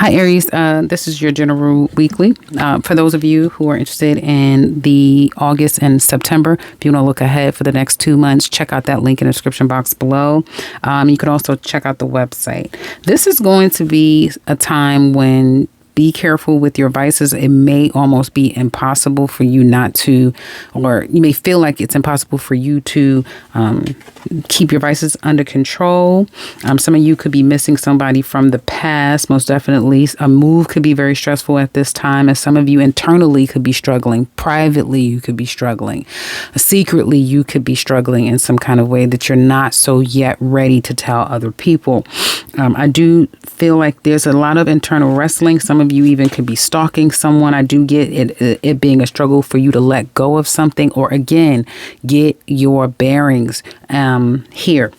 Hi, Aries. This is your general weekly. For those of you who are interested in the August and September, if you want to look ahead for the next 2 months, check out that link in the description box below. You can also check out the website. This is going to be a time when be careful with your vices. It may almost be impossible for you not to, or you may feel like it's impossible for you to keep your vices under control. Some of you could be missing somebody from the past. Most definitely, a move could be very stressful at this time. And some of you internally could be struggling. Privately, you could be struggling. Secretly, you could be struggling in some kind of way that you're not so yet ready to tell other people. I do feel like there's a lot of internal wrestling. Some of you even could be stalking someone. I do get it being a struggle for you to let go of something, or again, get your bearings here.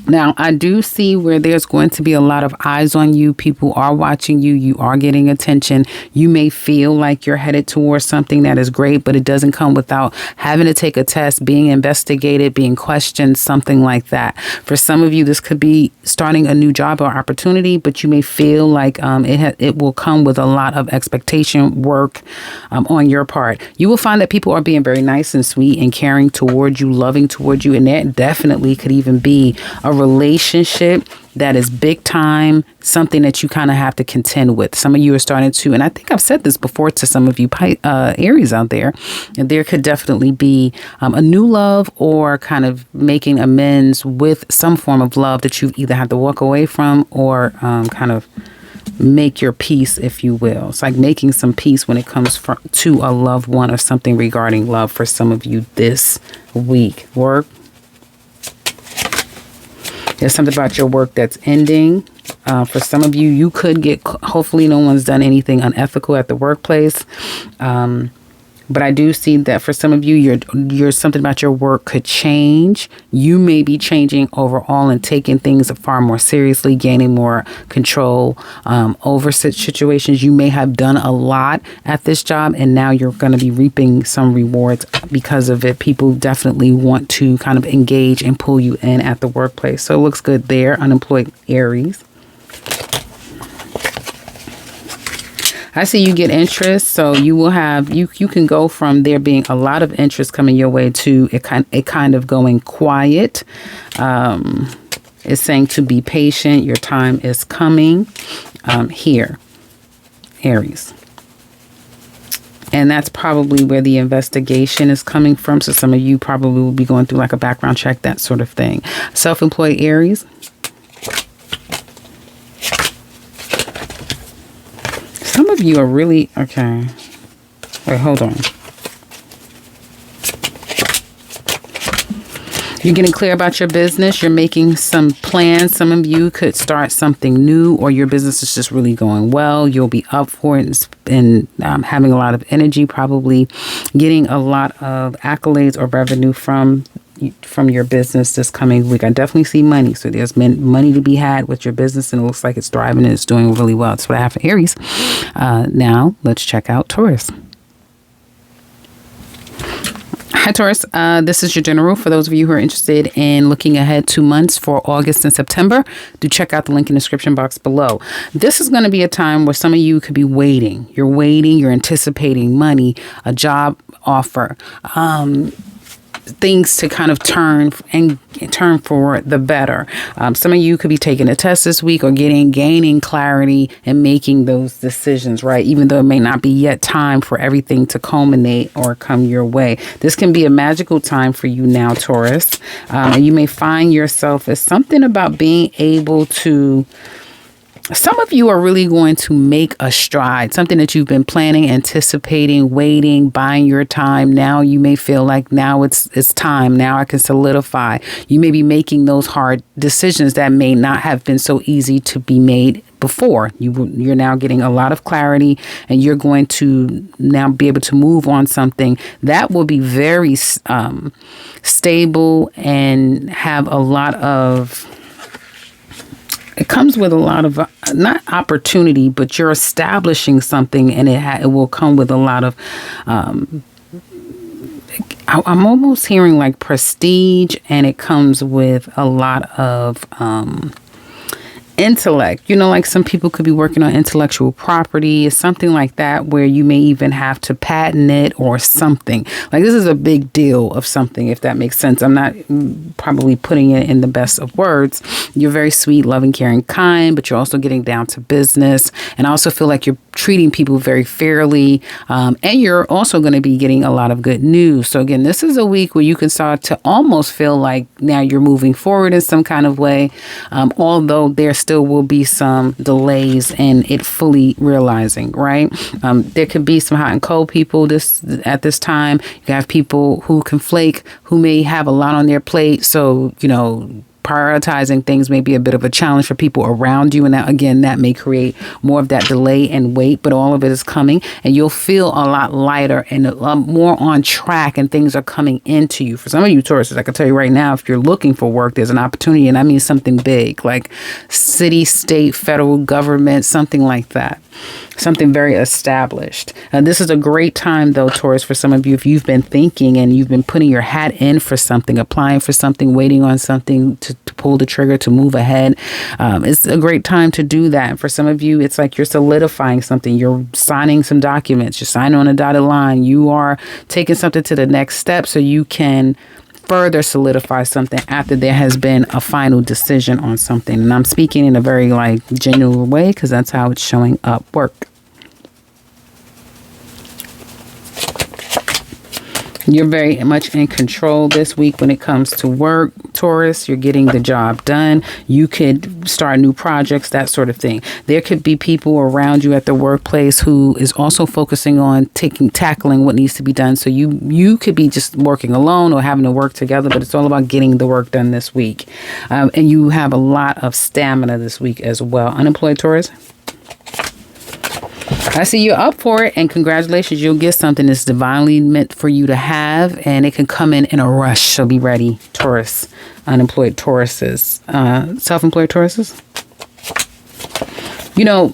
Now, I do see where there's going to be a lot of eyes on you. People are watching you. You are getting attention. You may feel like you're headed towards something that is great, but it doesn't come without having to take a test, being investigated, being questioned, something like that. For some of you, this could be starting a new job or opportunity, but you may feel like it will come with a lot of expectation work on your part. You will find that people are being very nice and sweet and caring towards you, loving towards you, and that definitely could even be a relationship that is big time, something that you kind of have to contend with. Some of you are starting to, and I think I've said this before to some of you Aries out there, and there could definitely be a new love or kind of making amends with some form of love that you either have to walk away from or kind of make your peace, if you will. It's like making some peace when it comes to a loved one or something regarding love for some of you this week. Work. There's something about your work that's ending. For some of you, you could get, hopefully no one's done anything unethical at the workplace. But I do see that for some of you, your something about your work could change. You may be changing overall and taking things far more seriously, gaining more control over situations. You may have done a lot at this job, and now you're going to be reaping some rewards because of it. People definitely want to kind of engage and pull you in at the workplace. So it looks good there, unemployed Aries. I see you get interest, so you will have, you can go from there being a lot of interest coming your way to it kind of going quiet. It's saying to be patient. Your time is coming here, Aries. And that's probably where the investigation is coming from. So some of you probably will be going through like a background check, that sort of thing. Self-employed Aries. Some of you are really, okay. Wait, hold on. You're getting clear about your business. You're making some plans. Some of you could start something new, or your business is just really going well. You'll be up for it and having a lot of energy, probably getting a lot of accolades or revenue from your business this coming week. I definitely see money. So there's money to be had with your business, and it looks like it's thriving and it's doing really well. That's what I have for Aries. Now let's check out Taurus. Hi, Taurus. This is your general. For those of you who are interested in looking ahead 2 months for August and September, do check out the link in the description box below. This is going to be a time where some of you could be waiting. You're anticipating money, a job offer, things to kind of turn for the better. Some of you could be taking a test this week or gaining clarity and making those decisions, right? Even though it may not be yet time for everything to culminate or come your way. This can be a magical time for you now, Taurus. And you may find yourself as something about being able to, some of you are really going to make a stride, something that you've been planning, anticipating, waiting, buying your time. Now you may feel like now it's time. Now I can solidify. You may be making those hard decisions that may not have been so easy to be made before. You're now getting a lot of clarity, and you're going to now be able to move on something that will be very stable and have a lot of, it comes with a lot of, not opportunity, but you're establishing something, and it will come with a lot of, I'm almost hearing like prestige, and it comes with a lot of intellect, like some people could be working on intellectual property, something like that, where you may even have to patent it or something. Like, this is a big deal of something, if that makes sense. I'm not probably putting it in the best of words. You're very sweet, loving, caring, kind, but you're also getting down to business. And I also feel like you're treating people very fairly. And you're also going to be getting a lot of good news. So again, this is a week where you can start to almost feel like now you're moving forward in some kind of way. Although there still will be some delays in it fully realizing, right? There could be some hot and cold people at this time. You have people who can flake, who may have a lot on their plate. So, prioritizing things may be a bit of a challenge for people around you. And that, again, that may create more of that delay and wait, but all of it is coming and you'll feel a lot lighter and more on track, and things are coming into you. For some of you Tauruses, I can tell you right now, if you're looking for work, there's an opportunity, and I mean something big, like city, state, federal government, something like that. Something very established. This is a great time, though, Taurus, for some of you, if you've been thinking and you've been putting your hat in for something, applying for something, waiting on something to pull the trigger, to move ahead. It's a great time to do that. For some of you, it's like you're solidifying something. You're signing some documents. You're signing on a dotted line. You are taking something to the next step so you can further solidify something after there has been a final decision on something. And I'm speaking in a very genuine way, because that's how it's showing up work. You're very much in control this week when it comes to work, Taurus. You're getting the job done. You could start new projects, that sort of thing. There could be people around you at the workplace who is also focusing on tackling what needs to be done. So you could be just working alone or having to work together, but it's all about getting the work done this week. And you have a lot of stamina this week as well. Unemployed Taurus, I see you're up for it, and congratulations. You'll get something that's divinely meant for you to have, and it can come in a rush. So be ready, Taurus. Unemployed Tauruses. Self-employed Tauruses.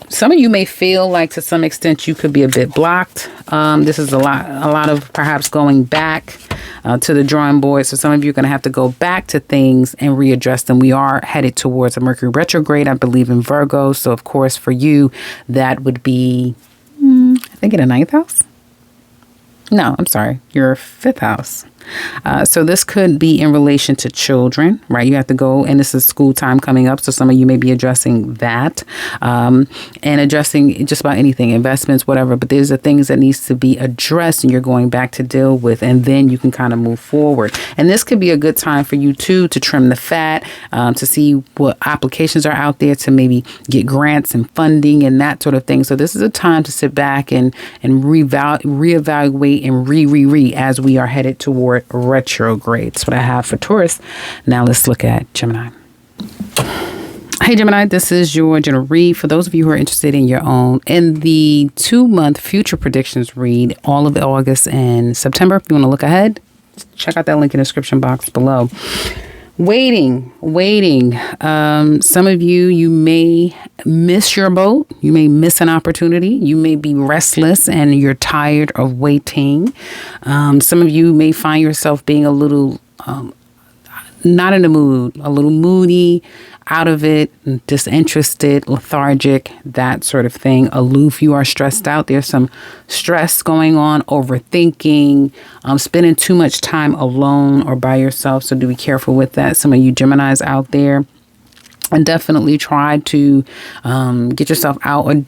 Some of you may feel like to some extent you could be a bit blocked. This is a lot of perhaps going back to the drawing board. So some of you are going to have to go back to things and readdress them. We are headed towards a Mercury retrograde, I believe, in Virgo. So of course for you, that would be, I think, in the 9th house. No, I'm sorry, your 5th house. So this could be in relation to children, right? You have to go, and this is school time coming up. So some of you may be addressing that and addressing just about anything, investments, whatever. But there's the things that needs to be addressed and you're going back to deal with, and then you can kind of move forward. And this could be a good time for you too to trim the fat, to see what applications are out there to maybe get grants and funding and that sort of thing. So this is a time to sit back and reevaluate and re as we are headed toward retrograde. That's what I have for Taurus. Now let's look at Gemini. Hey Gemini, this is your general read. For those of you who are interested in the 2-month future predictions read, all of August and September, if you want to look ahead, check out that link in the description box below. Waiting. Some of you may miss your boat. You may miss an opportunity. You may be restless and you're tired of waiting. Some of you may find yourself being a little not in the mood, a little moody, out of it, disinterested, lethargic, that sort of thing. Aloof, you are stressed out. There's some stress going on, overthinking, spending too much time alone or by yourself. So do be careful with that. Some of you Geminis out there. And definitely try to get yourself out or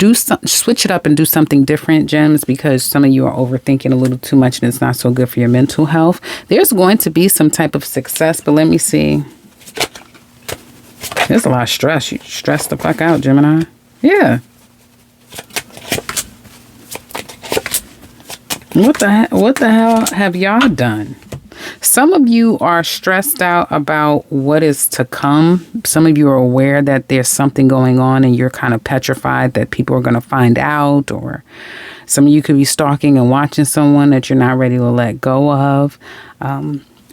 switch it up and do something different, Gems, because some of you are overthinking a little too much and it's not so good for your mental health. There's going to be some type of success, but let me see. There's a lot of stress. You stress the fuck out, Gemini. Yeah. What the hell have y'all done? Some of you are stressed out about what is to come. Some of you are aware that there's something going on and you're kind of petrified that people are going to find out, or some of you could be stalking and watching someone that you're not ready to let go of.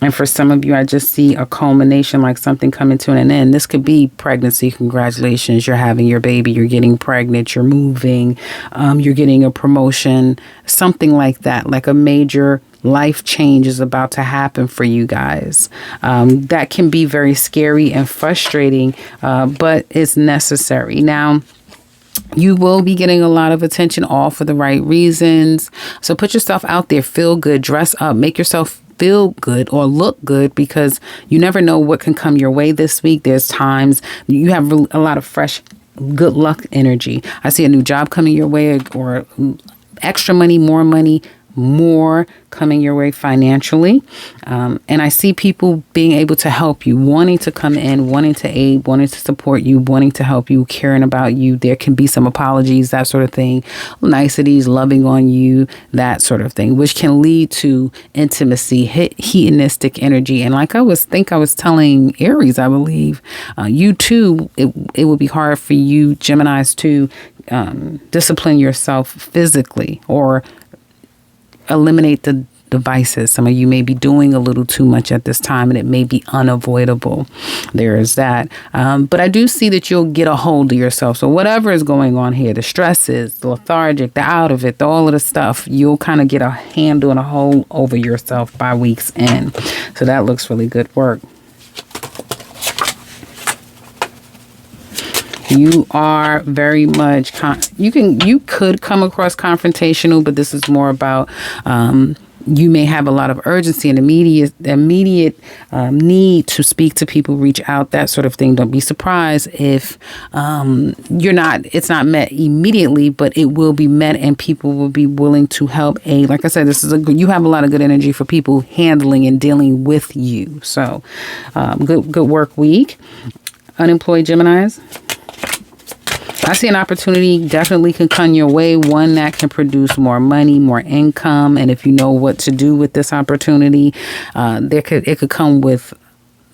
And for some of you, I just see a culmination, like something coming to an end. This could be pregnancy. Congratulations. You're having your baby. You're getting pregnant. You're moving. You're getting a promotion. Something like that, like a major life change is about to happen for you guys. That can be very scary and frustrating, but it's necessary. Now, you will be getting a lot of attention, all for the right reasons. So put yourself out there, feel good, dress up, make yourself feel good or look good, because you never know what can come your way this week. There's times you have a lot of fresh good luck energy. I see a new job coming your way, or extra money, more coming your way financially. And I see people being able to help you, wanting to come in, wanting to aid, wanting to support you, wanting to help you, caring about you. There can be some apologies, that sort of thing, niceties, loving on you, that sort of thing, which can lead to intimacy, hedonistic energy. And like I was telling Aries, I believe, you too, it would be hard for you Geminis to discipline yourself physically or eliminate the devices. Some of you may be doing a little too much at this time, and it may be unavoidable. There is that. But I do see that you'll get a hold of yourself. So whatever is going on here, the stresses, the lethargic, the out of it, all of the stuff, you'll kind of get a handle and a hold over yourself by week's end. So that looks really good work. You are very much, you could come across confrontational, but this is more about, you may have a lot of urgency and immediate need to speak to people, reach out, that sort of thing. Don't be surprised if it's not met immediately, but it will be met, and people will be willing to help aid. Like I said, you have a lot of good energy for people handling and dealing with you. So good work week. Unemployed Geminis, I see an opportunity definitely can come your way, one that can produce more money, more income. And if you know what to do with this opportunity, it could come with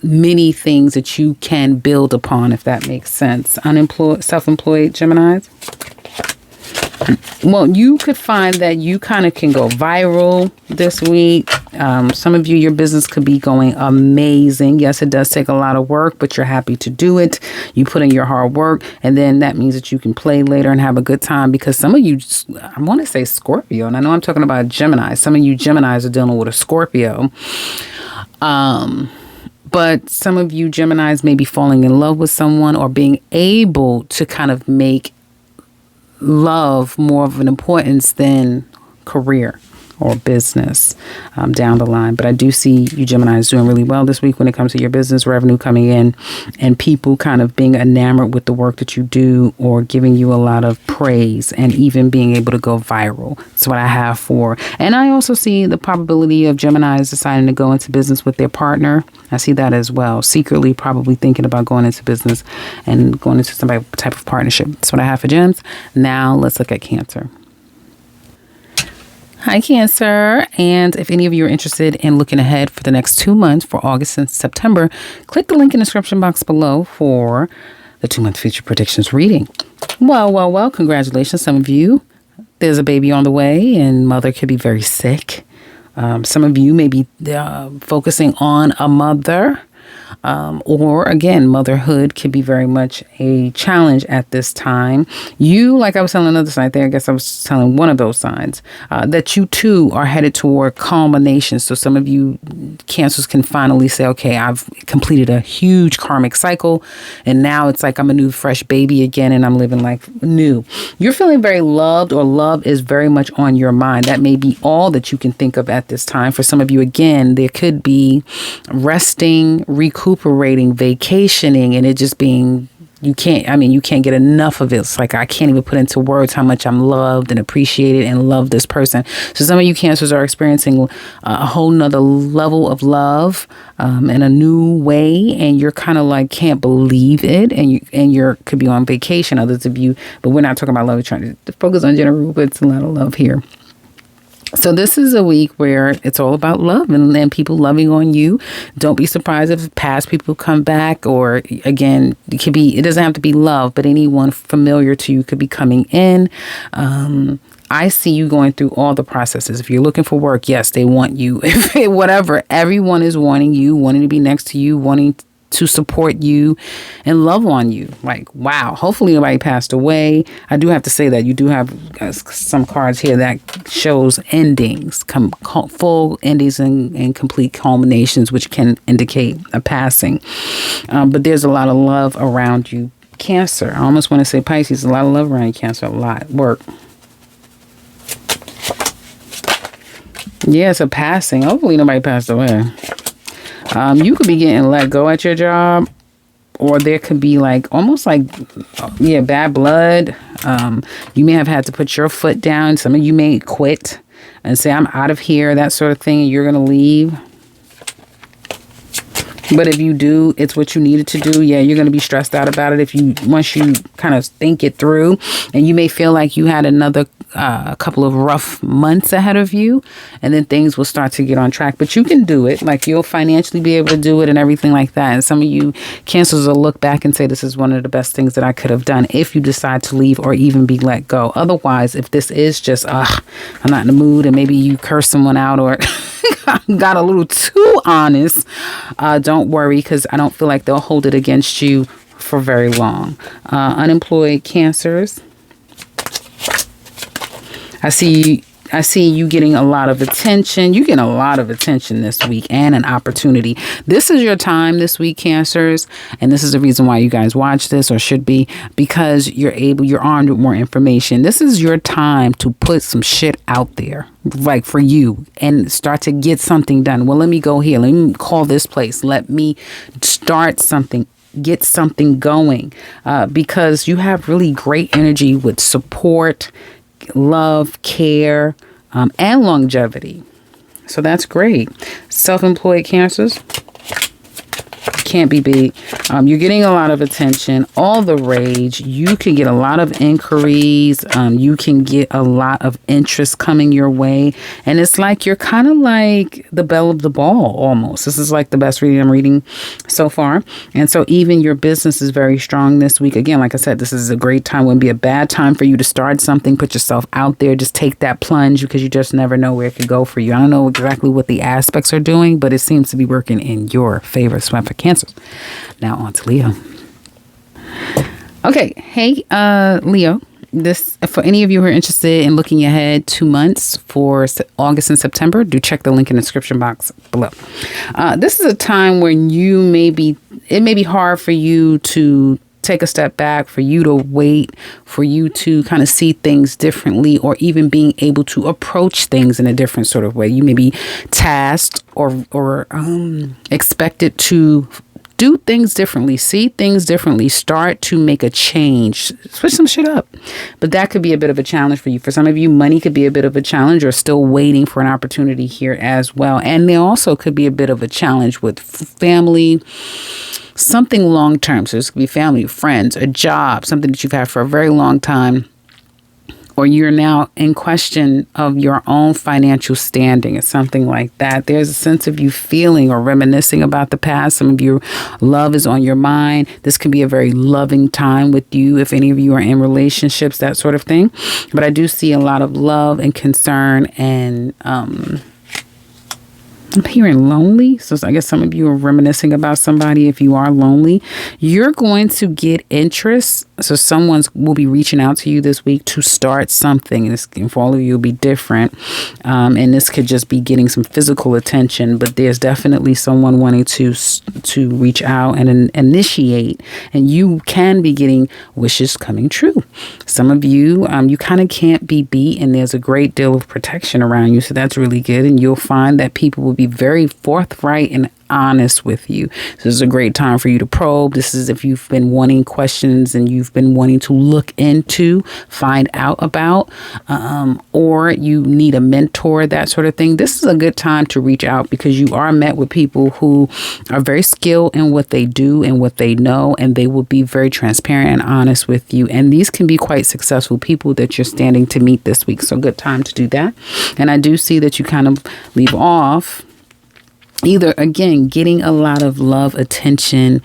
many things that you can build upon, if that makes sense. Self-employed Geminis. Well, you could find that you kind of can go viral this week. Some of you, your business could be going amazing. Yes, it does take a lot of work, but you're happy to do it. You put in your hard work, and then that means that you can play later and have a good time, because some of you, I want to say Scorpio, and I know I'm talking about Gemini. Some of you Geminis are dealing with a Scorpio. But some of you Geminis may be falling in love with someone, or being able to kind of make love more of an importance than career or business down the line. But I do see you Geminis doing really well this week when it comes to your business, revenue coming in, and people kind of being enamored with the work that you do, or giving you a lot of praise, and even being able to go viral. That's what I have for. And I also see the probability of Geminis deciding to go into business with their partner. I see that as well. Secretly probably thinking about going into business and going into some type of partnership. That's what I have for Gems. Now let's look at Cancer. Hi, Cancer. And if any of you are interested in looking ahead for the next 2 months, for August and September, click the link in the description box below for the 2-month future predictions reading. Well, congratulations. Some of you, there's a baby on the way, and mother could be very sick. Some of you may be focusing on a mother. Or again, motherhood can be very much a challenge at this time. You, like I was telling another sign there, I guess I was telling one of those signs, that you too are headed toward culmination. So some of you Cancers can finally say, okay, I've completed a huge karmic cycle, and now it's like I'm a new fresh baby again, and I'm living like new. You're feeling very loved, or love is very much on your mind. That may be all that you can think of at this time. For some of you, again, there could be resting, recuperating, vacationing, and it just being, you can't get enough of it. It's like, I can't even put into words how much I'm loved and appreciated and love this person. So some of you Cancers are experiencing a whole nother level of love in a new way, and you're kind of like, can't believe it, and you're could be on vacation. Others of you, but we're not talking about love. We're trying to focus on general, but it's a lot of love here. So this is a week where it's all about love and people loving on you. Don't be surprised if past people come back, or again, it doesn't have to be love, but anyone familiar to you could be coming in. I see you going through all the processes. If you're looking for work, yes, they want you. Whatever, everyone is wanting you, wanting to be next to you, wanting to support you and love on you. Like, wow, hopefully nobody passed away. I do have to say that you do have some cards here that shows endings, full endings and complete culminations, which can indicate a passing. But there's a lot of love around you, Cancer. I almost want to say Pisces. A lot of love around you, Cancer. A lot. Work. Yeah, it's a passing. Hopefully nobody passed away. You could be getting let go at your job, or there could be like almost like, yeah, bad blood. You may have had to put your foot down. Some of you may quit and say, I'm out of here, that sort of thing, and you're going to leave. But if you do, it's what you needed to do. Yeah, you're going to be stressed out about it once you kind of think it through. And you may feel like you had another couple of rough months ahead of you, and then things will start to get on track. But you can do it. Like, you'll financially be able to do it and everything like that. And some of you Cancers will look back and say, this is one of the best things that I could have done, if you decide to leave or even be let go. Otherwise, if this is just, I'm not in the mood, and maybe you curse someone out or got a little too honest, don't worry, because I don't feel like they'll hold it against you for very long. Unemployed Cancers, I see you getting a lot of attention. You get a lot of attention this week and an opportunity. This is your time this week, Cancers. And this is the reason why you guys watch this, or should be, because you're armed with more information. This is your time to put some shit out there, like for you, and start to get something done. Well, let me go here. Let me call this place. Let me start something. Get something going, because you have really great energy with support, love, care, and longevity. So that's great. Self-employed Cancers, can't be beat. You're getting a lot of attention, all the rage. You can get a lot of inquiries. You can get a lot of interest coming your way. And it's like you're kind of like the belle of the ball almost. This is like the best reading I'm reading so far. And so even your business is very strong this week. Again, like I said, this is a great time. Wouldn't be a bad time for you to start something. Put yourself out there. Just take that plunge, because you just never know where it could go for you. I don't know exactly what the aspects are doing, but it seems to be working in your favor. So for Cancer. Now on to Leo. Okay. Hey, Leo. This, for any of you who are interested in looking ahead 2 months for August and September, do check the link in the description box below. This is a time when it may be hard for you to take a step back, for you to wait, for you to kind of see things differently, or even being able to approach things in a different sort of way. You may be tasked or expected to do things differently, see things differently, start to make a change, switch some shit up. But that could be a bit of a challenge for you. For some of you, money could be a bit of a challenge, or still waiting for an opportunity here as well. And there also could be a bit of a challenge with family, something long term. So this could be family, friends, a job, something that you've had for a very long time, or you're now in question of your own financial standing or something like that. There's a sense of you feeling or reminiscing about the past. Some of your love is on your mind. This can be a very loving time with you, if any of you are in relationships, that sort of thing. But I do see a lot of love and concern, and I'm hearing lonely. So I guess some of you are reminiscing about somebody. If you are lonely, you're going to get interest. So someone will be reaching out to you this week to start something. This, for all of you, will be different. And this could just be getting some physical attention. But there's definitely someone wanting to reach out and initiate. And you can be getting wishes coming true. Some of you, you kind of can't be beat. And there's a great deal of protection around you. So that's really good. And you'll find that people will be very forthright and honest with you. So this is a great time for you to probe. This is if you've been wanting questions and you've been wanting to look into, find out about, or you need a mentor, that sort of thing. This is a good time to reach out, because you are met with people who are very skilled in what they do and what they know, and they will be very transparent and honest with you. And these can be quite successful people that you're standing to meet this week. So good time to do that. And I do see that you kind of leave off either, again, getting a lot of love, attention,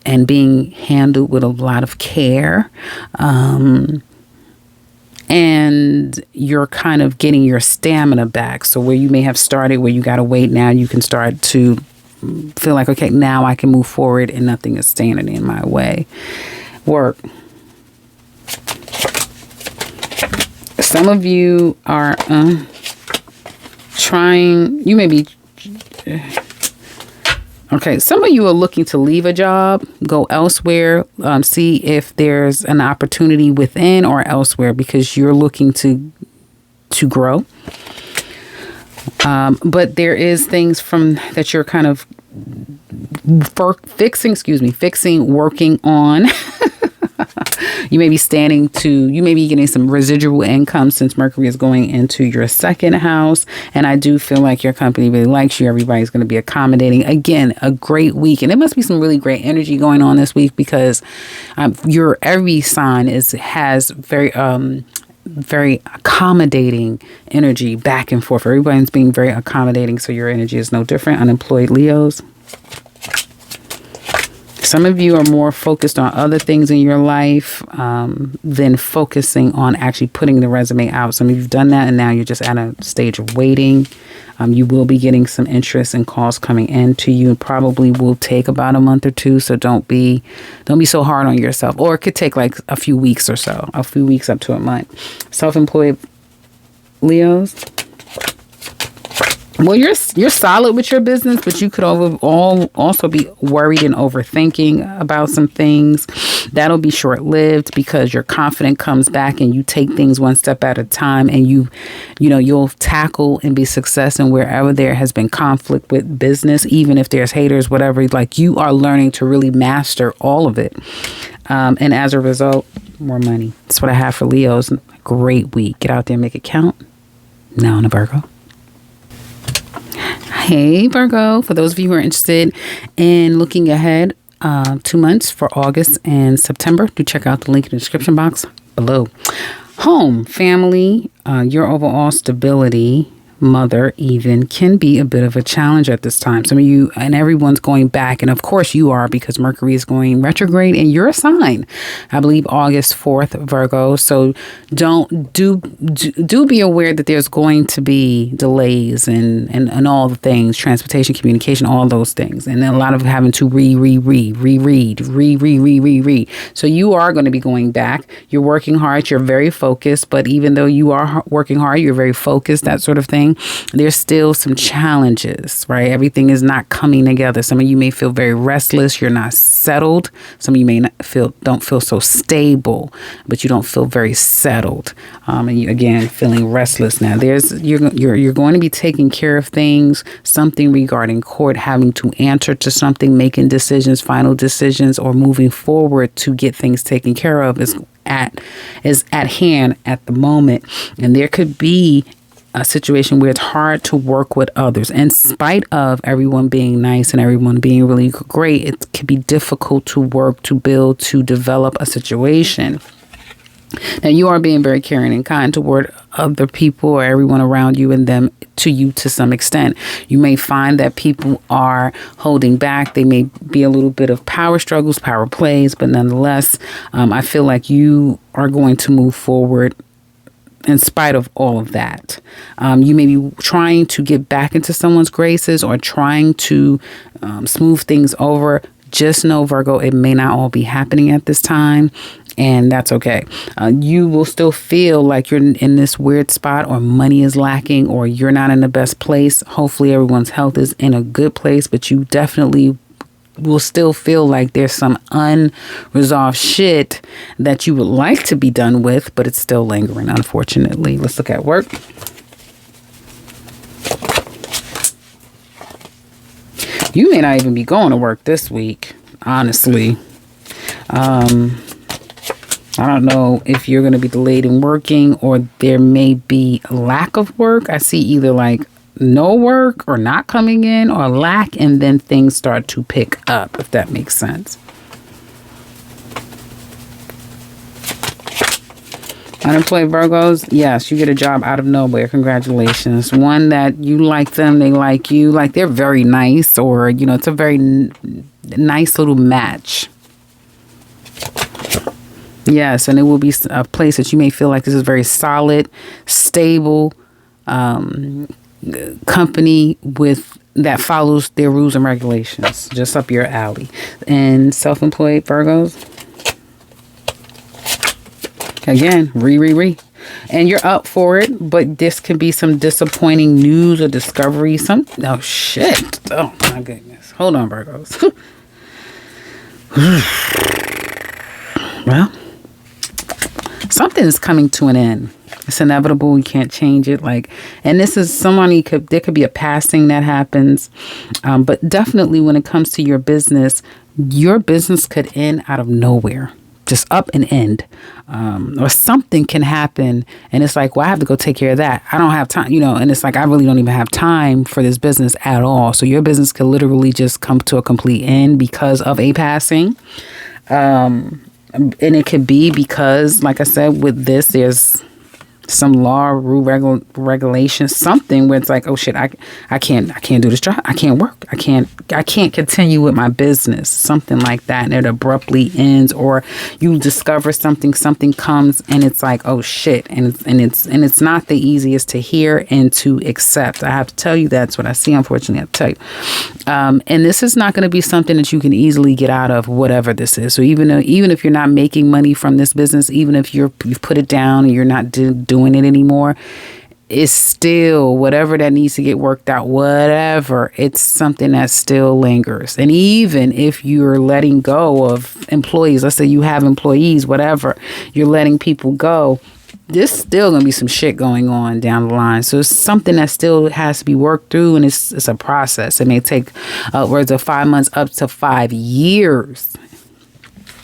and being handled with a lot of care. And you're kind of getting your stamina back. So where you may have started, where you got to wait, now you can start to feel like, okay, now I can move forward and nothing is standing in my way. Work. Some of you are trying, you may be, okay, some of you are looking to leave a job, go elsewhere, see if there's an opportunity within or elsewhere because you're looking to grow. But there is things from that you're kind of fixing, working on. You may be you may be getting some residual income since Mercury is going into your second house. And I do feel like your company really likes you. Everybody's going to be accommodating. Again, a great week. And there must be some really great energy going on this week because your Aries sign has very accommodating energy back and forth. Everybody's being very accommodating. So your energy is no different. Unemployed Leos. Some of you are more focused on other things in your life than focusing on actually putting the resume out. Some of you have done that and now you're just at a stage of waiting. You will be getting some interest and calls coming in to you. It probably will take about a month or two. So don't be so hard on yourself. Or it could take like a few weeks or so, a few weeks up to a month. Self-employed Leos. Well, you're solid with your business, but you could also be worried and overthinking about some things. That'll be short-lived because your confidence comes back and you take things one step at a time, and you'll tackle and be successful wherever there has been conflict with business, even if there's haters, whatever. Like, you are learning to really master all of it. And as a result, more money. That's what I have for Leos. Great week. Get out there and make it count. Now on a Virgo. Hey, Virgo. For those of you who are interested in looking ahead 2 months for August and September, do check out the link in the description box below. Home, family, your overall stability, mother even, can be a bit of a challenge at this time. Some of you and everyone's going back, and of course you are, because Mercury is going retrograde in your sign, I believe August 4th, Virgo. So do be aware that there's going to be delays and all the things, transportation, communication, all those things, and then a lot of having to reread. So you are going to be going back. You're working hard. You're very focused, but even though you are working hard, you're very focused, that sort of thing. There's still some challenges, right? Everything is not coming together. Some of you may feel very restless. You're not settled. Some of you may don't feel so stable, but you don't feel very settled. And you, again, feeling restless. Now, you're going to be taking care of things, something regarding court, having to answer to something, making decisions, final decisions, or moving forward to get things taken care of is at hand at the moment. And there could be a situation where it's hard to work with others. In spite of everyone being nice and everyone being really great, it can be difficult to work, to build, to develop a situation. Now, you are being very caring and kind toward other people or everyone around you and them to you to some extent. You may find that people are holding back. They may be a little bit of power struggles, power plays, but nonetheless, I feel like you are going to move forward in spite of all of that. You may be trying to get back into someone's graces or trying to smooth things over. Just know, Virgo, it may not all be happening at this time, and that's okay. You will still feel like you're in this weird spot, or money is lacking, or you're not in the best place. Hopefully everyone's health is in a good place, but you definitely will still feel like there's some unresolved shit that you would like to be done with, but it's still lingering, unfortunately. Let's look at work. You may not even be going to work this week, honestly. I don't know if you're going to be delayed in working, or there may be a lack of work. I see either like no work or not coming in, or lack, and then things start to pick up, if that makes sense. Unemployed Virgos, yes, you get a job out of nowhere. Congratulations. One that you like them, they like you, like they're very nice, or, it's a very nice little match. Yes, and it will be a place that you may feel like this is very solid, stable, company with that follows their rules and regulations. Just up your alley. And self-employed Virgos, again, re. And you're up for it, but this could be some disappointing news or discovery. Oh, shit. Oh, my goodness. Hold on, Virgos. Well, something is coming to an end. It's inevitable. You can't change it. And this is there could be a passing that happens. But definitely when it comes to your business could end out of nowhere. Just up and end. Or something can happen. And it's like, well, I have to go take care of that. I don't have time, and it's like, I really don't even have time for this business at all. So your business could literally just come to a complete end because of a passing. And it could be because, like I said, with this, there's some law, rule, regulation, something where it's like, oh shit, I can't do this job. I can't work. I can't continue with my business. Something like that. And it abruptly ends, or you discover something comes and it's like, oh shit. And it's not the easiest to hear and to accept. I have to tell you, that's what I see. Unfortunately, I have to tell you. And this is not going to be something that you can easily get out of, whatever this is. So even if you're not making money from this business, even if you've put it down and you're not doing it anymore, it's still whatever that needs to get worked out, whatever, it's something that still lingers. And even if you're letting go of employees, let's say you have employees, whatever, you're letting people go, there's still going to be some shit going on down the line. So it's something that still has to be worked through, and it's a process. It may take upwards of 5 months up to 5 years.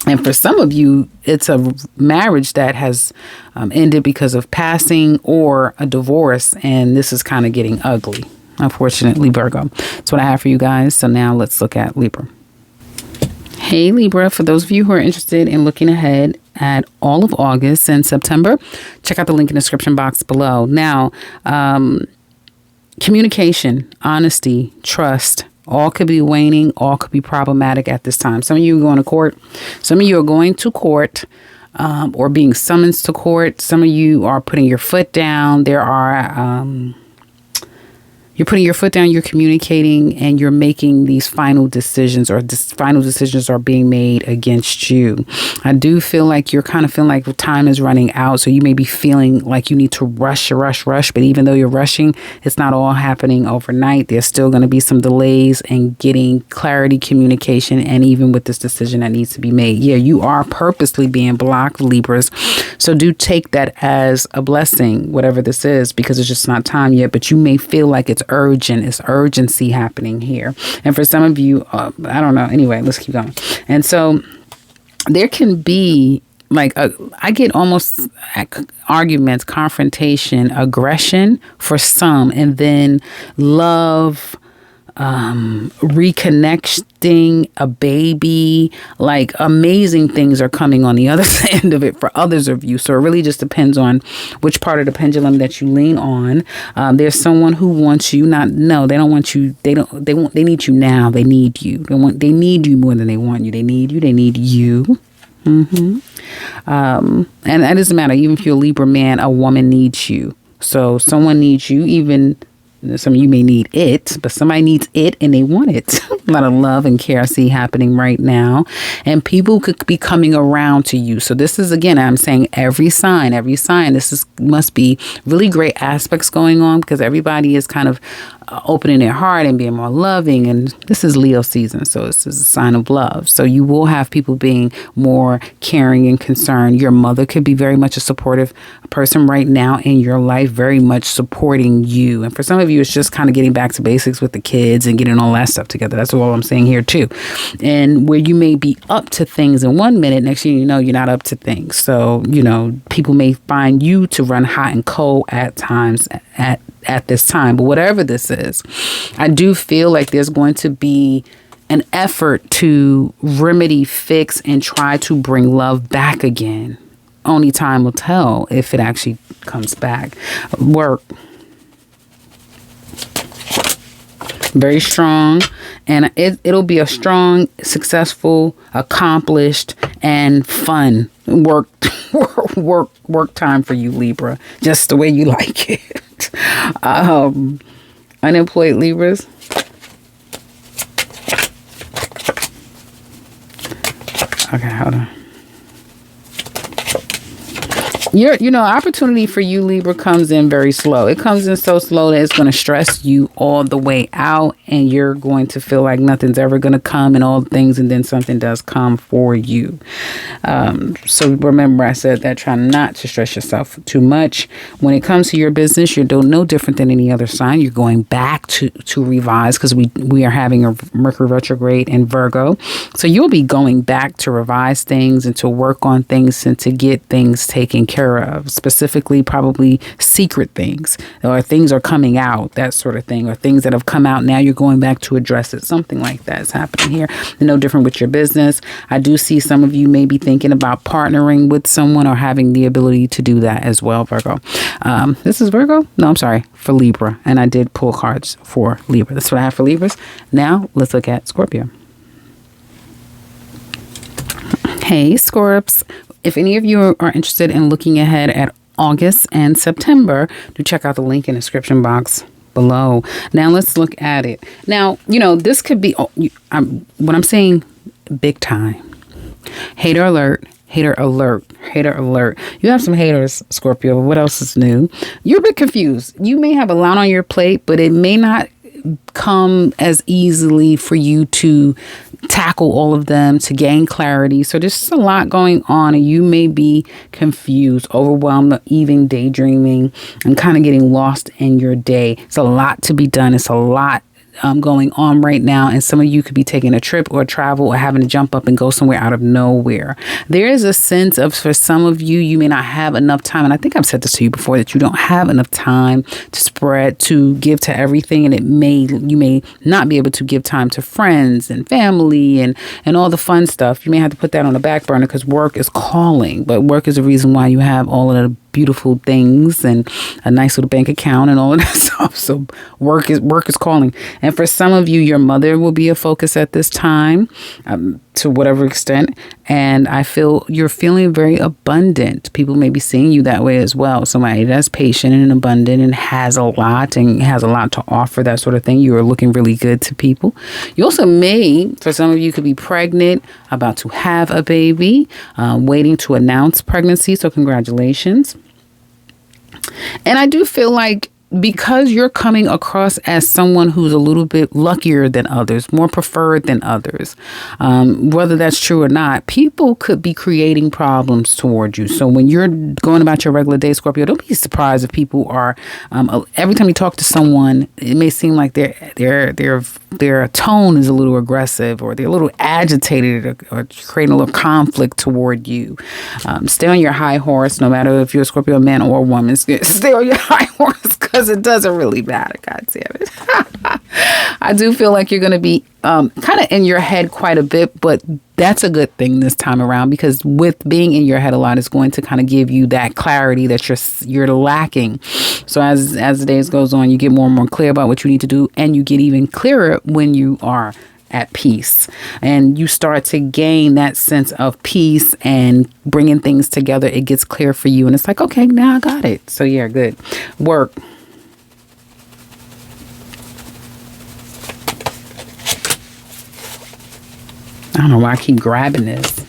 And for some of you, it's a marriage that has ended because of passing or a divorce. And this is kind of getting ugly, unfortunately, Virgo. That's what I have for you guys. So now let's look at Libra. Hey, Libra, for those of you who are interested in looking ahead at all of August and September, check out the link in the description box below. Now, communication, honesty, trust, all could be waning, all could be problematic at this time. Some of you are going to court. Some of you are going to court or being summoned to court. Some of you are putting your foot down. You're putting your foot down, you're communicating, and you're making these final decisions, or final decisions are being made against you. I do feel like you're kind of feeling like time is running out. So you may be feeling like you need to rush. But even though you're rushing, it's not all happening overnight. There's still going to be some delays in getting clarity, communication, and even with this decision that needs to be made. Yeah, you are purposely being blocked, Libras. So do take that as a blessing, whatever this is, because it's just not time yet. But you may feel like it's urgent. It's urgency happening here. And for some of you, I don't know. Anyway, let's keep going. And so there can be I get almost arguments, confrontation, aggression for some, and then love, reconnecting, a baby, amazing things are coming on the other end of it for others of you. So it really just depends on which part of the pendulum that you lean on. There's someone who wants you, they don't want you. They need you now. They need you. They need you more than they want you. They need you. They need you. And that doesn't matter. Even if you're a Libra man, a woman needs you. So someone needs you. Even some of you may need it, but somebody needs it and they want it. A lot of love and care I see happening right now. And people could be coming around to you. So this is, again, I'm saying every sign, must be really great aspects going on, because everybody is kind of opening their heart and being more loving. And this is Leo season, so this is a sign of love. So you will have people being more caring and concerned. Your mother could be very much a supportive person right now in your life, very much supporting you. And for some of you, it's just kind of getting back to basics with the kids and getting all that stuff together. That's all I'm saying here too. And where you may be up to things in 1 minute, next thing you know, you're not up to things. So, people may find you to run hot and cold at times at this time. But whatever this is, I do feel like there's going to be an effort to remedy, fix, and try to bring love back again. Only time will tell if it actually comes back. Work. Very strong, and it'll be a strong, successful, accomplished, and fun work time for you, Libra, just the way you like it. Unemployed Libras, Okay, hold on. Opportunity for you, Libra, comes in very slow. It comes in so slow that it's going to stress you all the way out, and you're going to feel like nothing's ever going to come and all things, and then something does come for you. So remember, I said that try not to stress yourself too much. When it comes to your business, you're no different than any other sign. You're going back to revise, because we are having a Mercury retrograde in Virgo. So you'll be going back to revise things and to work on things and to get things taken care of, specifically probably secret things, or things are coming out, that sort of thing, or things that have come out. Now you're going back to address it. Something like that is happening here. No different with your business. I do see some of you may be thinking about partnering with someone or having the ability to do that as well, Virgo. This is Virgo? No, I'm sorry, for Libra. And I did pull cards for Libra. That's what I have for Libras. Now let's look at Scorpio. Hey, Scorps. If any of you are interested in looking ahead at August and September, do check out the link in the description box below. Now let's look at it. Now, this could be what I'm saying, big time. Hater alert. Hater alert. Hater alert. You have some haters, Scorpio. What else is new? You're a bit confused. You may have a lot on your plate, but it may not come as easily for you to tackle all of them, to gain clarity. So there's just a lot going on, and you may be confused, overwhelmed, even daydreaming and kind of getting lost in your day. It's a lot to be done. It's a lot going on right now, and some of you could be taking a trip or travel or having to jump up and go somewhere out of nowhere. There is a sense of, for some of you, you may not have enough time, and I think I've said this to you before, that you don't have enough time to give to everything, and you may not be able to give time to friends and family and all the fun stuff. You may have to put that on the back burner because work is calling, but work is the reason why you have all of the beautiful things and a nice little bank account and all of that stuff. So work is calling. And for some of you, your mother will be a focus at this time, to whatever extent. And I feel you're feeling very abundant. People may be seeing you that way as well. Somebody that's patient and abundant and has a lot to offer, that sort of thing. You are looking really good to people. You also for some of you, could be pregnant, about to have a baby, waiting to announce pregnancy. So congratulations. And I do feel like, because you're coming across as someone who's a little bit luckier than others, more preferred than others, whether that's true or not, people could be creating problems toward you. So when you're going about your regular day, Scorpio, don't be surprised if people are, every time you talk to someone, it may seem like their tone is a little aggressive, or they're a little agitated, or creating a little conflict toward you. Stay on your high horse, no matter if you're a Scorpio man or woman. Stay on your high horse, because it doesn't really matter. God damn it. I do feel like you're going to be kind of in your head quite a bit, but that's a good thing this time around, because with being in your head a lot is going to kind of give you that clarity that you're lacking. So as the days goes on, you get more and more clear about what you need to do, and you get even clearer when you are at peace, and you start to gain that sense of peace and bringing things together. It gets clear for you, and it's like, okay, now I got it. So yeah, good work. I don't know why I keep grabbing this.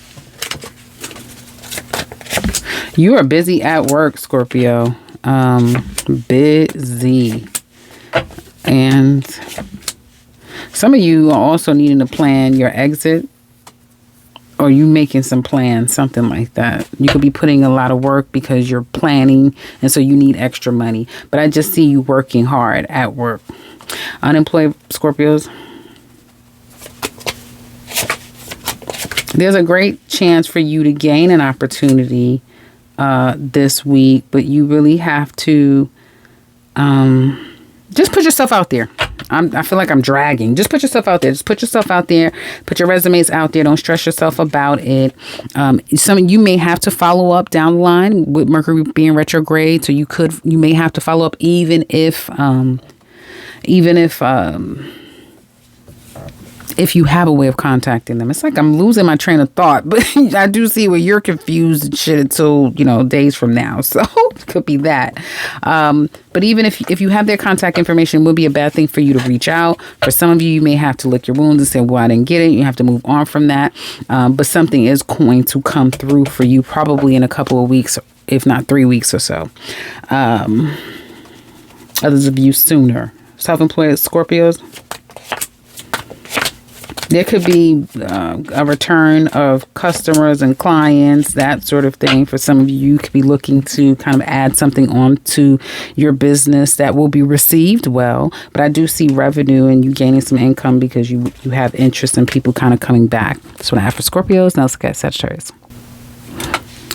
You are busy at work, Scorpio. Busy. And some of you are also needing to plan your exit, or you making some plans, something like that. You could be putting a lot of work because you're planning, and so you need extra money. But I just see you working hard at work. Unemployed Scorpios, there's a great chance for you to gain an opportunity this week, but you really have to just put yourself out there. I feel like I'm dragging. Just put yourself out there. Just put yourself out there. Put your resumes out there. Don't stress yourself about it. Some of you may have to follow up down the line with Mercury being retrograde. So you may have to follow up if you have a way of contacting them. It's like I'm losing my train of thought, but I do see where you're confused and shit until, days from now. So it could be that. But even if you have their contact information, it would be a bad thing for you to reach out. For some of you, you may have to lick your wounds and say, well, I didn't get it. You have to move on from that. But something is going to come through for you probably in a couple of weeks, if not 3 weeks or so. Others of you sooner. Self-employed Scorpios. There could be a return of customers and clients, that sort of thing. For some of you, you could be looking to kind of add something onto your business that will be received well. But I do see revenue and you gaining some income because you have interest in people kind of coming back. That's what I have for Scorpios. Now let's look at Sagittarius.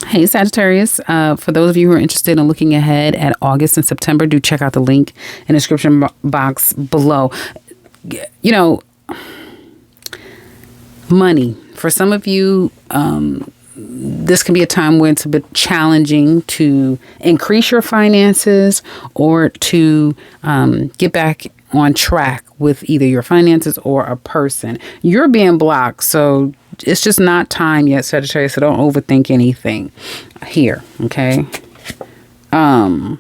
Hey, Sagittarius. For those of you who are interested in looking ahead at August and September, do check out the link in the description box below. Money. For some of you, this can be a time when it's a bit challenging to increase your finances or to get back on track with either your finances or a person. You're being blocked, so it's just not time yet, Sagittarius, so don't overthink anything here, okay? All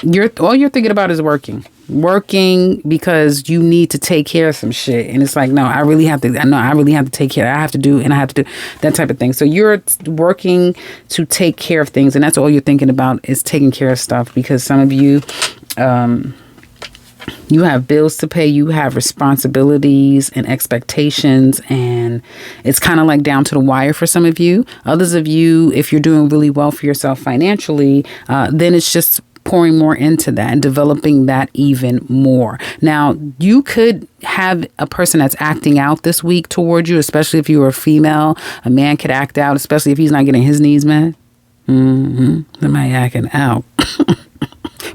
you're thinking about is working because you need to take care of some shit. And it's like, no, I really have to take care. I have to do that type of thing. So you're working to take care of things. And that's all you're thinking about is taking care of stuff, because some of you, you have bills to pay, you have responsibilities and expectations, and it's kind of like down to the wire for some of you. Others of you, if you're doing really well for yourself financially, then it's just pouring more into that and developing that even more. Now, you could have a person that's acting out this week toward you, especially if you were a female. A man could act out, especially if he's not getting his needs met. They might acting out.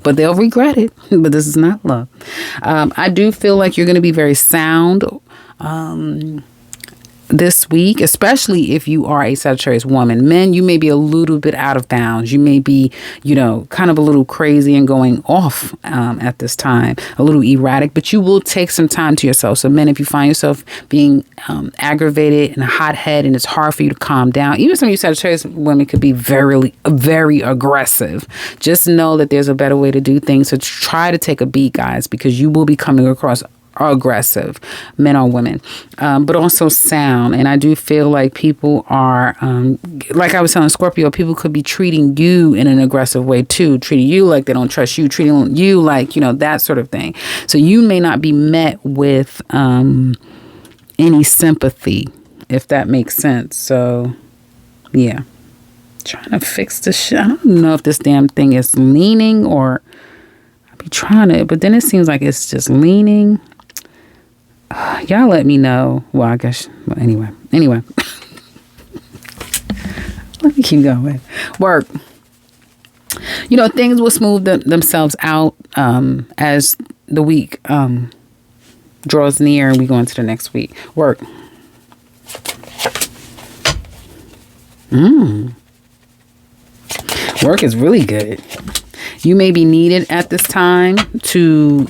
But they'll regret it. But this is not love. I do feel like you're going to be very sound this week, especially if you are a Sagittarius woman. Men, you may be a little bit out of bounds. You may be, kind of a little crazy and going off at this time, a little erratic, but you will take some time to yourself. So men, if you find yourself being aggravated and a hothead and it's hard for you to calm down, even some of you Sagittarius women could be very, very aggressive. Just know that there's a better way to do things. So try to take a beat, guys, because you will be coming across aggressive, men or women, but also sound. And I do feel like people are, like I was telling Scorpio, people could be treating you in an aggressive way too, treating you like they don't trust you, treating you like, that sort of thing. So you may not be met with any sympathy, if that makes sense. So yeah, trying to fix this shit. I don't know if this damn thing is leaning or I be trying to, but then it seems like it's just leaning. Y'all let me know. Well, I guess, anyway. Let me keep going. Work. Things will smooth themselves out as the week draws near and we go into the next week. Work. Work is really good. You may be needed at this time to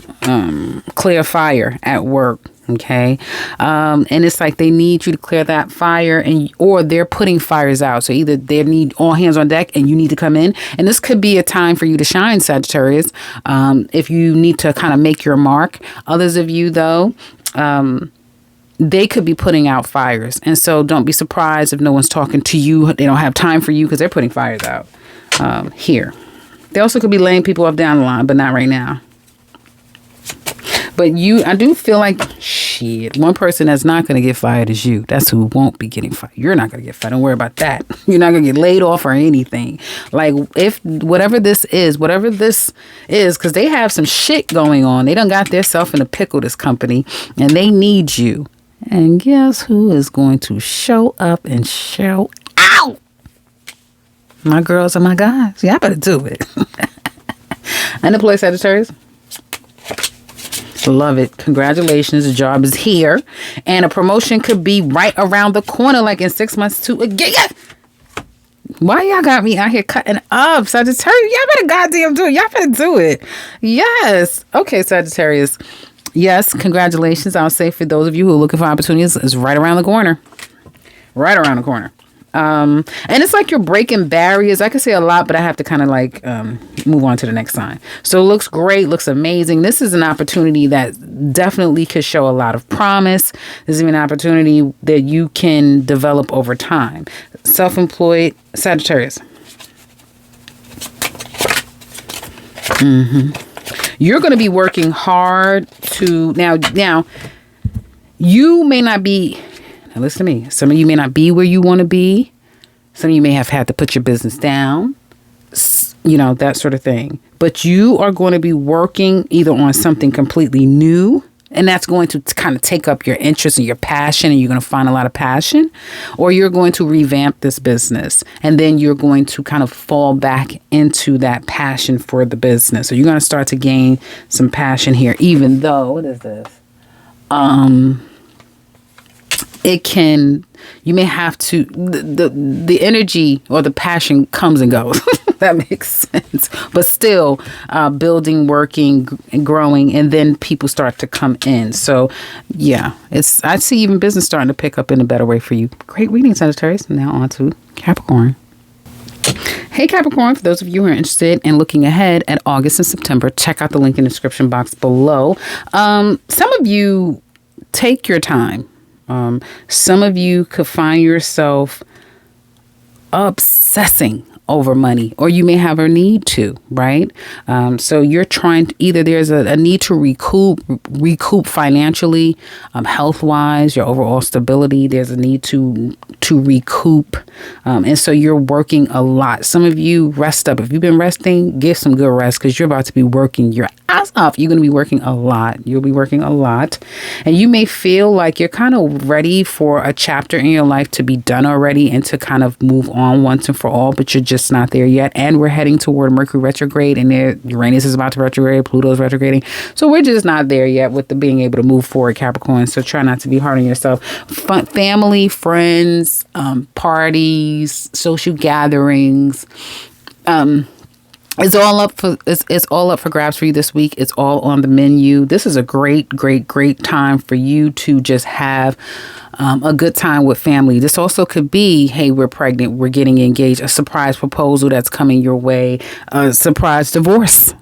clear a fire at work. Okay. And it's like they need you to clear that fire or they're putting fires out. So either they need all hands on deck and you need to come in. And this could be a time for you to shine, Sagittarius, if you need to kind of make your mark. Others of you, though, they could be putting out fires. And so don't be surprised if no one's talking to you. They don't have time for you because they're putting fires out here. They also could be laying people off down the line, but not right now. But I do feel like, one person that's not going to get fired is you. That's who won't be getting fired. You're not going to get fired. Don't worry about that. You're not going to get laid off or anything. Like, whatever this is, because they have some shit going on. They done got themselves in a pickle, this company, and they need you. And guess who is going to show up and show out? My girls and my guys. Y'all better do it. Unemployed Sagittarius. Love it. Congratulations. The job is here. And a promotion could be right around the corner, like in 6 months to a gig. Why y'all got me out here cutting up, Sagittarius? Y'all better goddamn do it. Y'all better do it. Yes. Okay, Sagittarius. Yes, congratulations. I'll say for those of you who are looking for opportunities, it's right around the corner. Right around the corner. And it's like you're breaking barriers. I could say a lot, but I have to kind of like move on to the next sign. So it looks great, looks amazing. This is an opportunity that definitely could show a lot of promise. This is an opportunity that you can develop over time. Self-employed Sagittarius. You're going to be working hard to now you may not be. Now listen to me. Some of you may not be where you want to be. Some of you may have had to put your business down, that sort of thing. But you are going to be working either on something completely new, and that's going to kind of take up your interest and your passion, and you're going to find a lot of passion, or you're going to revamp this business, and then you're going to kind of fall back into that passion for the business. So you're going to start to gain some passion here, even though, what is this? You may have to, the energy or the passion comes and goes. That makes sense. But still, building, working, and growing, and then people start to come in. So, yeah, I see even business starting to pick up in a better way for you. Great reading, Sagittarius. Now on to Capricorn. Hey Capricorn, for those of you who are interested in looking ahead at August and September, check out the link in the description box below. Some of you take your time. Some of you could find yourself obsessing over money, or you may have a need to, right? So you're trying to, either there's a need to recoup financially, health wise, your overall stability. There's a need to recoup. And so you're working a lot. Some of you rest up. If you've been resting, get some good rest, because you're about to be working your ass off. You're going to be working a lot. You'll be working a lot. And you may feel like you're kind of ready for a chapter in your life to be done already and to kind of move on once and for all, but you're just not there yet. And we're heading toward Mercury retrograde, and Uranus is about to retrograde, Pluto's retrograding. So we're just not there yet with the being able to move forward, Capricorn. So try not to be hard on yourself. Family, friends, parties, social gatherings, it's all up for grabs for you this week. It's all on the menu. This is a great time for you to just have a good time with family. This also could be, hey, we're pregnant, we're getting engaged, a surprise proposal that's coming your way, a surprise divorce,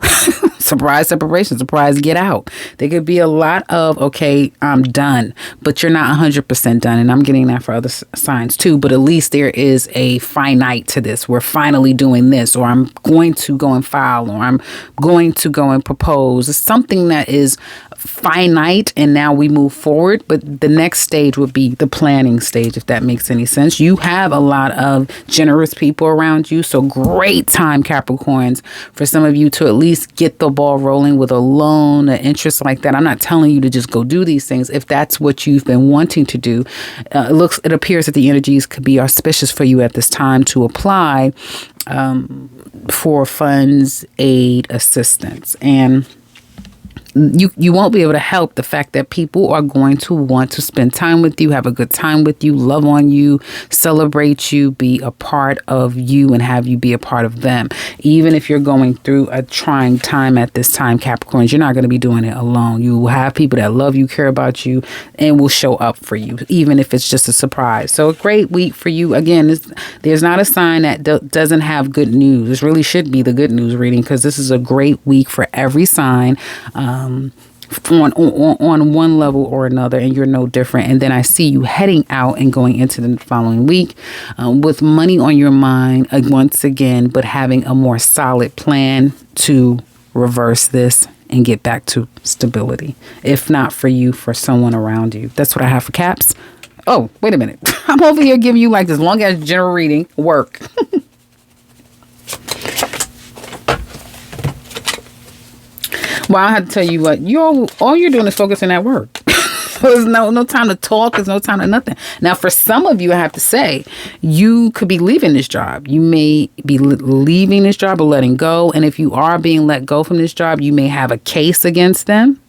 surprise separation, surprise get out. There could be a lot of, okay, I'm done, but you're not 100% done. And I'm getting that for other signs too, but at least there is a finite to this. We're finally doing this, or I'm going to go and file, or I'm going to go and propose. It's something that is finite, and now we move forward. But the next stage would be the planning stage, if that makes any sense. You have a lot of generous people around you, so great time, Capricorns, for some of you to at least get the ball rolling with a loan, an interest like that. I'm not telling you to just go do these things. If that's what you've been wanting to do, it appears that the energies could be auspicious for you at this time to apply for funds, aid, assistance. And you won't be able to help the fact that people are going to want to spend time with you, have a good time with you, love on you, celebrate you, be a part of you, and have you be a part of them. Even if you're going through a trying time at this time, Capricorns, you're not going to be doing it alone. You will have people that love you, care about you, and will show up for you, even if it's just a surprise. So a great week for you. Again, there's not a sign that doesn't have good news. This really should be the good news reading, because this is a great week for every sign. On one level or another, and you're no different. And then I see you heading out and going into the following week with money on your mind once again, but having a more solid plan to reverse this and get back to stability. If not for you, for someone around you. That's what I have for Caps. Oh, wait a minute. I'm over here giving you like this long as general reading work. Well, I have to tell you what, all you're doing is focusing at work. So there's no time to talk. There's no time to nothing. Now, for some of you, I have to say, you could be leaving this job. You may be leaving this job or letting go. And if you are being let go from this job, you may have a case against them.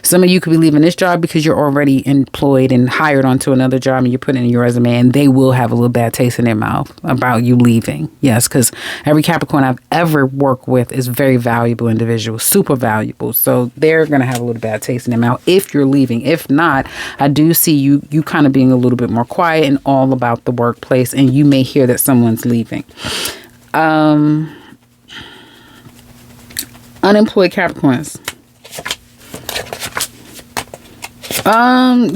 Some of you could be leaving this job because you're already employed and hired onto another job, and you're putting in your resume, and they will have a little bad taste in their mouth about you leaving. Yes, because every Capricorn I've ever worked with is very valuable individual, super valuable. So they're going to have a little bad taste in their mouth if you're leaving. If not, I do see you kind of being a little bit more quiet and all about the workplace, and you may hear that someone's leaving. Unemployed Capricorns.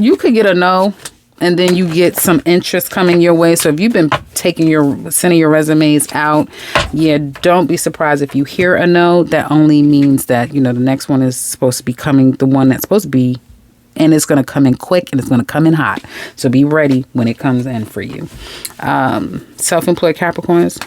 You could get a no, and then you get some interest coming your way. So if you've been sending your resumes out, yeah, don't be surprised if you hear a no. That only means that, the next one is supposed to be coming, the one that's supposed to be, and it's going to come in quick, and it's going to come in hot. So be ready when it comes in for you. Self-employed Capricorns.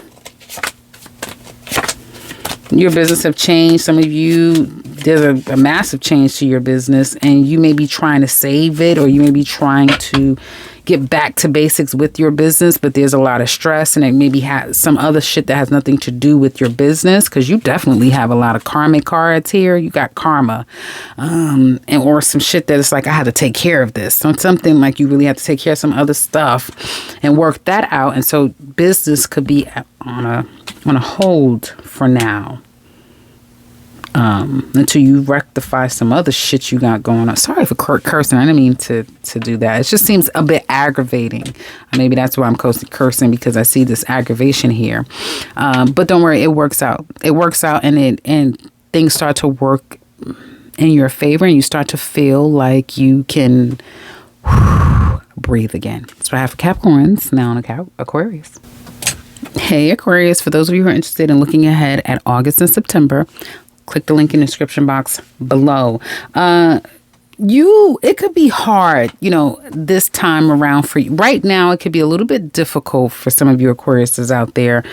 Your business have changed. Some of you, there's a massive change to your business, and you may be trying to save it, or you may be trying to get back to basics with your business, but there's a lot of stress, and it maybe has some other shit that has nothing to do with your business, because you definitely have a lot of karmic cards here. You got karma, or some shit that it's like, I had to take care of this. So something like you really have to take care of some other stuff and work that out. And so business could be on a hold for now, until you rectify some other shit you got going on. Sorry for cursing. I didn't mean to do that. It just seems a bit aggravating. Maybe that's why I'm cursing, because I see this aggravation here. But don't worry, it works out. It works out, and things start to work in your favor, and you start to feel like you can breathe again. That's what I have for Capricorns. Now on Aquarius. Hey Aquarius, for those of you who are interested in looking ahead at August and September, click the link in the description box below. It could be hard, this time around for you. Right now, it could be a little bit difficult for some of you Aquariuses out there,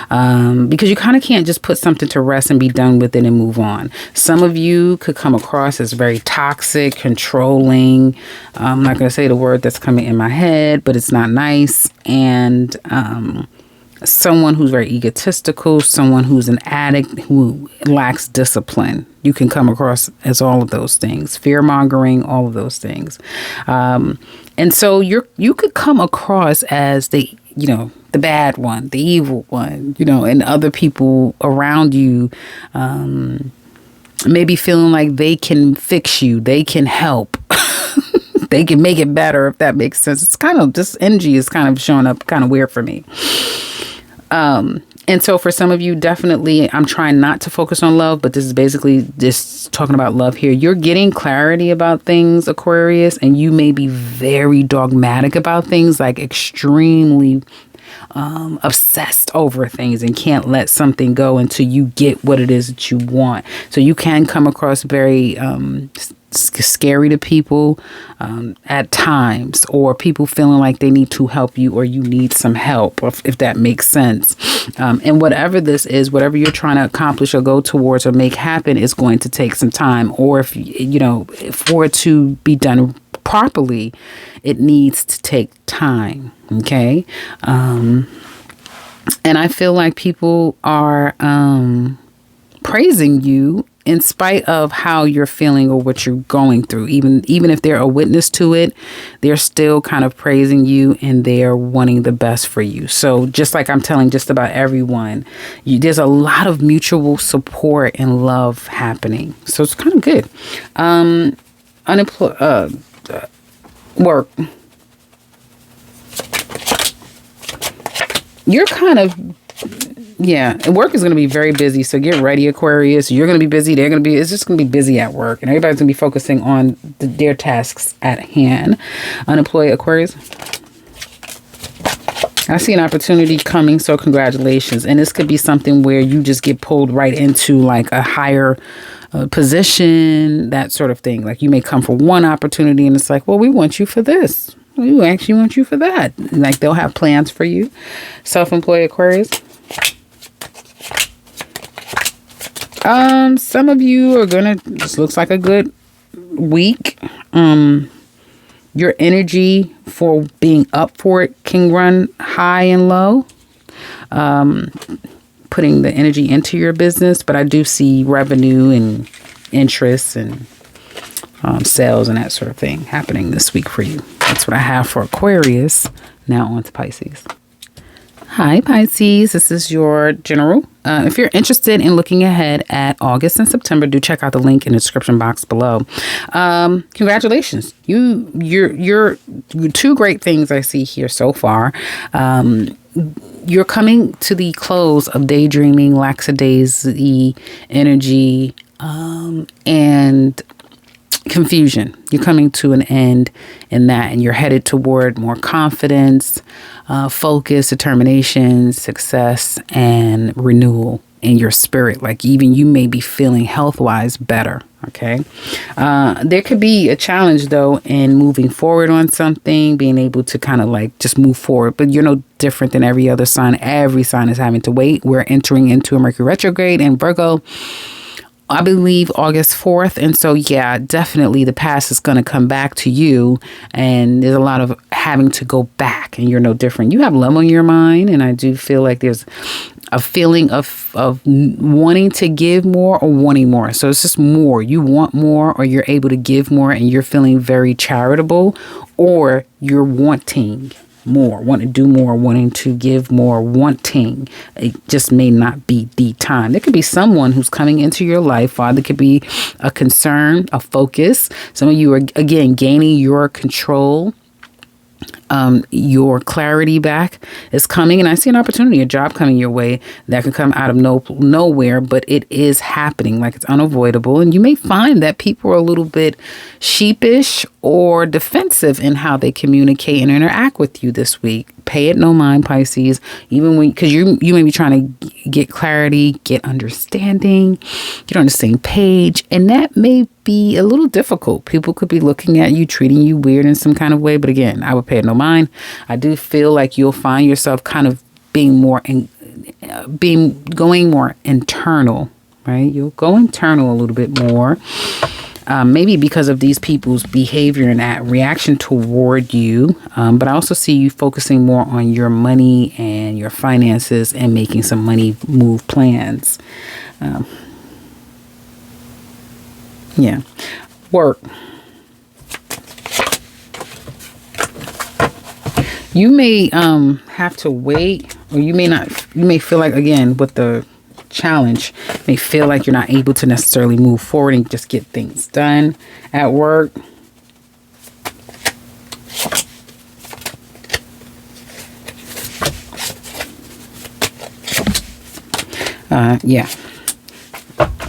because you kind of can't just put something to rest and be done with it and move on. Some of you could come across as very toxic, controlling. I'm not going to say the word that's coming in my head, but it's not nice. And someone who's very egotistical, someone who's an addict, who lacks discipline. You can come across as all of those things, fear-mongering, all of those things. And so you could come across as the bad one, the evil one, and other people around you maybe feeling like they can fix you, they can help. They can make it better, if that makes sense. It's kind of, this energy is kind of showing up kind of weird for me. And so for some of you, definitely, I'm trying not to focus on love, but this is basically just talking about love here. You're getting clarity about things, Aquarius, and you may be very dogmatic about things, like extremely obsessed over things, and can't let something go until you get what it is that you want. So you can come across very scary to people at times, or people feeling like they need to help you, or you need some help, if that makes sense. And whatever this is, whatever you're trying to accomplish or go towards or make happen, is going to take some time. Or if for it to be done properly, it needs to take time. Okay. And I feel like people are praising you in spite of how you're feeling or what you're going through. Even if they're a witness to it, they're still kind of praising you, and they're wanting the best for you. So just like I'm telling just about everyone, there's a lot of mutual support and love happening. So it's kind of good. Work. You're kind of, work is going to be very busy. So get ready, Aquarius. You're going to be busy. It's just going to be busy at work. And everybody's going to be focusing on their tasks at hand. Unemployed Aquarius. I see an opportunity coming. So congratulations. And this could be something where you just get pulled right into like a higher position, that sort of thing. Like you may come for one opportunity and it's like, well, we want you for this. We actually want you for that. Like they'll have plans for you. Self-employed Aquarius. Some of you are this looks like a good week. Your energy for being up for it can run high and low. Putting the energy into your business, but I do see revenue and interest and sales and that sort of thing happening this week for you. That's what I have for Aquarius. Now on to Pisces. Hi, Pisces. This is your general. If you're interested in looking ahead at August and September, do check out the link in the description box below. Congratulations. You're two great things I see here so far. You're coming to the close of daydreaming, lackadaisy energy, and confusion. You're coming to an end in that, and you're headed toward more confidence, focus, determination, success, and renewal in your spirit. Like even you may be feeling health-wise better. Okay. There could be a challenge though in moving forward on something, being able to kind of like just move forward, but you're no different than every other sign. Every sign is having to wait. We're entering into a Mercury retrograde in Virgo, I believe August 4th. And so, yeah, definitely the past is going to come back to you. And there's a lot of having to go back, and you're no different. You have love on your mind. And I do feel like there's a feeling of wanting to give more or wanting more. So it's just more. You want more, or you're able to give more, and you're feeling very charitable, or you're wanting more, want to do more, wanting to give more, wanting. It just may not be the time. There could be someone who's coming into your life, or there could be a concern, a focus. Some of you are, again, gaining your control. Your clarity back is coming, and I see an opportunity, a job coming your way that could come out of nowhere, but it is happening, like it's unavoidable. And you may find that people are a little bit sheepish or defensive in how they communicate and interact with you this week. Pay it no mind, Pisces, even when, because you may be trying to get clarity, get understanding, get on the same page, and that may be a little difficult. People could be looking at you, treating you weird in some kind of way, but again, I would pay it no mind. I do feel like you'll find yourself kind of being more going more internal, right? You'll go internal a little bit more. Maybe because of these people's behavior and that reaction toward you. But I also see you focusing more on your money and your finances and making some money move plans. Yeah. Work. You may have to wait, or you may not. You may feel like, again, with the challenge, may feel like you're not able to necessarily move forward and just get things done at work. Yeah.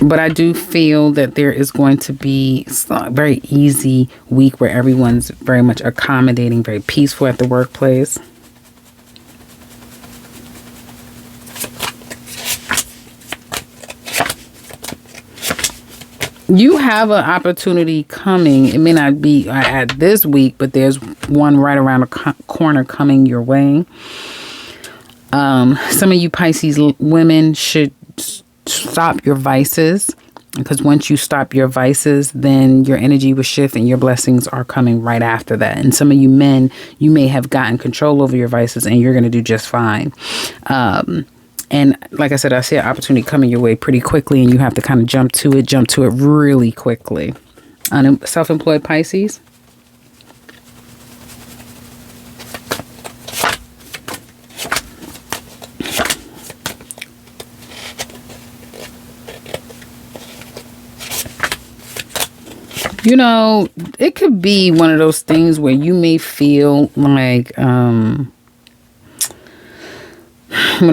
But I do feel that there is going to be a very easy week where everyone's very much accommodating, very peaceful at the workplace. You have an opportunity coming. It may not be at this week, but there's one right around the corner coming your way. Some of you Pisces women should stop your vices, because once you stop your vices, then your energy will shift and your blessings are coming right after that. And some of you men, you may have gotten control over your vices and you're going to do just fine. And like I said, I see an opportunity coming your way pretty quickly, and you have to kind of jump to it really quickly. Self-employed Pisces. You know, it could be one of those things where you may feel like, when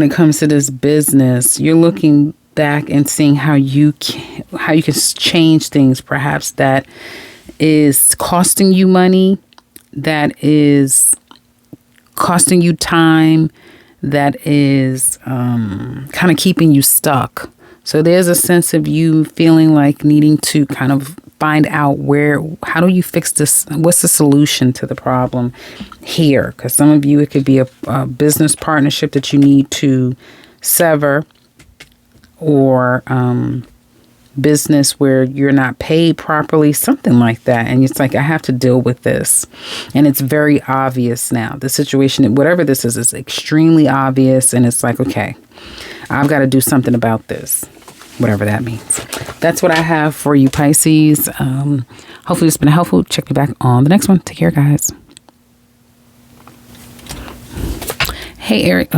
it comes to this business, you're looking back and seeing how you can change things, perhaps that is costing you money, that is costing you time, that is kind of keeping you stuck. So there's a sense of you feeling like needing to kind of find out how do you fix this? What's the solution to the problem here? Because some of you, it could be a business partnership that you need to sever, or business where you're not paid properly, something like that. And it's like, I have to deal with this. And it's very obvious now. The situation, whatever this is extremely obvious. And it's like, okay, I've got to do something about this, whatever that means. that's what I have for you, Pisces. Hopefully it's been helpful. Check me back on the next one. Take care, guys. Hey, Eric.